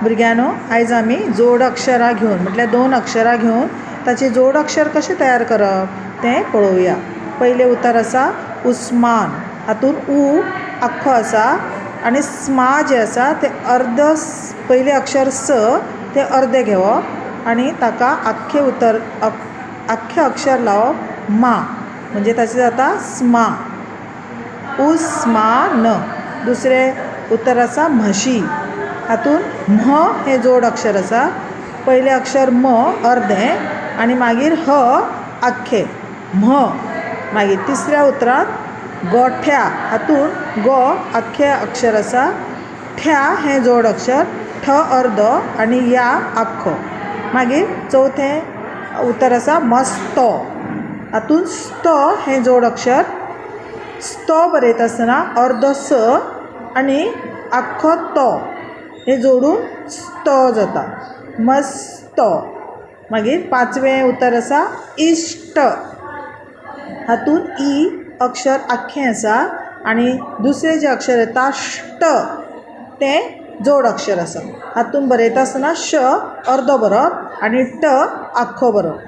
भुरग्यानो आयज आमी जोड अक्षरां घेवन म्हटल्यार 2 अक्षरां घेवन ताचे जोड अक्षर कशें तयार करप तें पळोवया। पयलें उतर आसा उस्मान, हातून उ आख्खो आसा आनी स्मा जें आसा तें अर्द पयलें अक्षर स तें अर्दें घेवप आनी ताका आख्खें अक्षर लावप मा, म्हणजे ताचें जाता स्मा, उस्मान। दुसरें उतर आसा म्हशी, हातून म्ह हें जोड अक्षर आसा, पयलें अक्षर म अर्दें आनी मागीर ह आख्खें म्ह। मागीर तिसऱ्या उतरांत गोठ्या, हातून ग आख्खें अक्षर आसा, ठ्या हें जोड अक्षर, ठ अर्दो आनी या आख्खो। मागीर चवथें उतर आसा मस्तो, हातून स्त हें जोड अक्षर, स्त बरयता आसतना अर्दो स आनी आख्खो तो हें जोडून स्त जाता, मस्त। मागीर पांचवें उतर आसा इश्ट, हातून इ अक्षर आख्खें आसा आनी दुसरें जें अक्षर येता ष्ट तें जोड अक्षर आसा, हातून बरयता आसतना श अर्दो बरोवप आनी ट आख्खो बरोवप।